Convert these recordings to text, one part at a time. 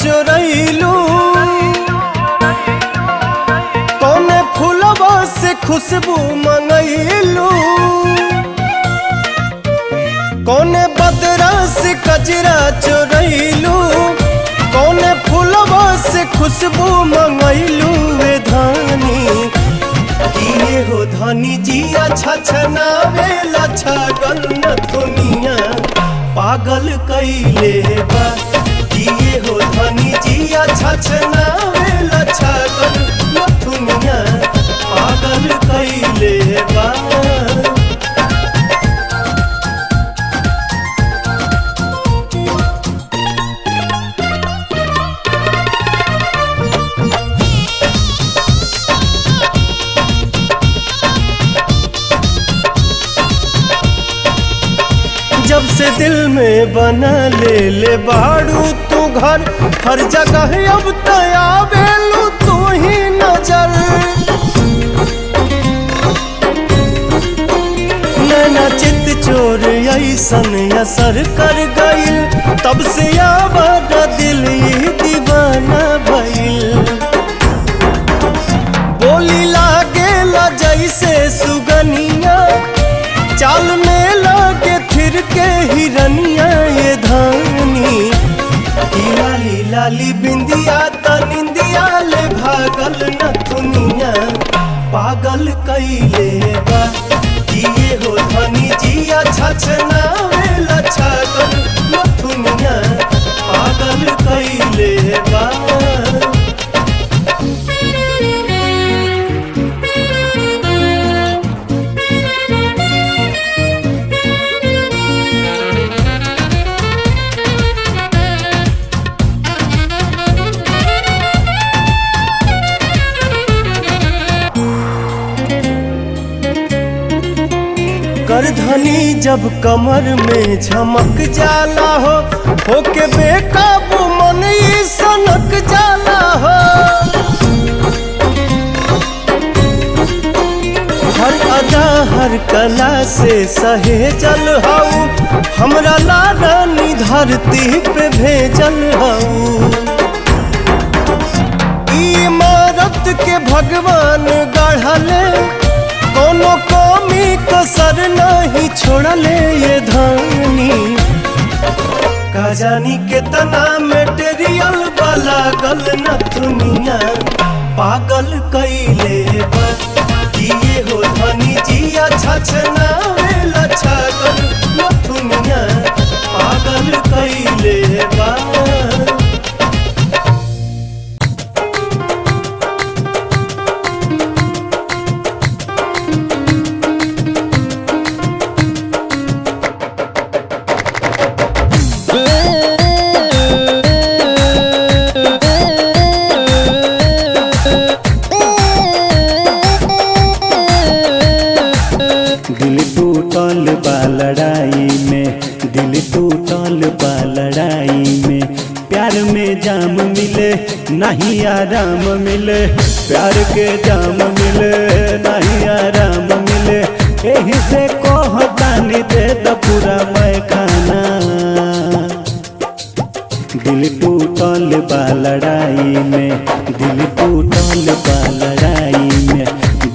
चोरैलू, कौने फूलवा से खुशबू मंगैलू, कौने बदरा से कजरा चोरैलू, कौने फूलवा से खुशबू मंगैलू। वे धानी किए हो धानी जिया छछनावे लछगन दुनिया पागल कैले बा। किए हो धानी जिया छछनावे लछगन दुनिया पागल कैले बा। जब से दिल में बना ले बाड़ू तू घर, हर जगह अब तयावेलू तू ही नजर। नैना चित चोर ऐसन असर कर गइल, तब से आवारा दिल ही दीवाना भइल। बोली लागेला जैसे सुगनिया, चाल में लागे फिर के हिरनिया। ये धानी लाली लाली बिंदिया त निंदिया ले भागल न दुनिया पागल कैले बा। किए हो धानी जिया छछनावे लछगन न दुनिया पागल कैले बा। करधनी जब कमर में झमक जाला होके बेकाबू मन ही सनक जाला हो। हर अदा हर कला से सहेजल हऊ, हमरा लारानी धरती पे भेजल हऊ। इमारत के भगवान गढ़ले, कोनो कमी कसर नहीं छोड़ले। ये धानी का जानी कितना मेटेरियल वाला गल न दुनिया पागल कैले बा। किए हो धानी जिया छछनावे लछगन न दुनिया पागल कैले बा। दिल टूटल बा लड़ाई में, दिल टूटल बा लड़ाई में। प्यार में जाम मिले नहीं आराम मिले, प्यार के जाम मिले नहीं आराम मिले। यही से कहतानी दे द पूरा मैखाना। दिल टूटल बा लड़ाई में, दिल टूटल बा लड़ाई में,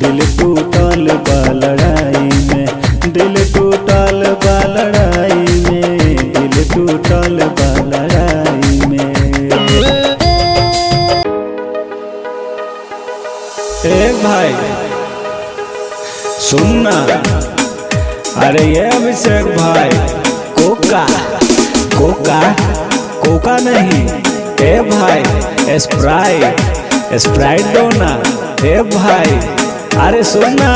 दिल टूटल बा लड़ाई में, दिल टूटल बा लड़ाई में, दिल टूटल बा लड़ाई में। ए भाई सुनना, अरे ये अभिषेक भाई कोका कोका कोका नहीं, ए भाई स्प्राइट स्प्राइट दो ना। ए भाई अरे सुनना,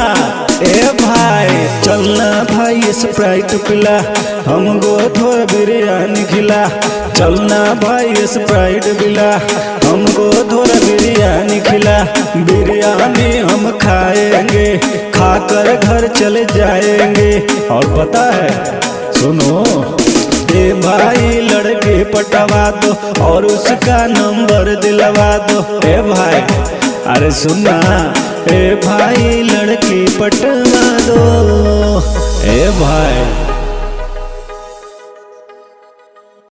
ए भाई चलना भाई स्प्राइट पिला, हमको थोड़ा बिरयानी खिला। चलना भाई स्प्राइट पिला, हमको थोड़ा बिरयानी खिला। बिरयानी हम खाएंगे, खाकर घर चले जाएंगे। और पता है सुनो, ए भाई लड़के पटवा दो और उसका नंबर दिलवा दो। ए भाई अरे सुनना, ए भाई लड़की पटवा दो। ए भाई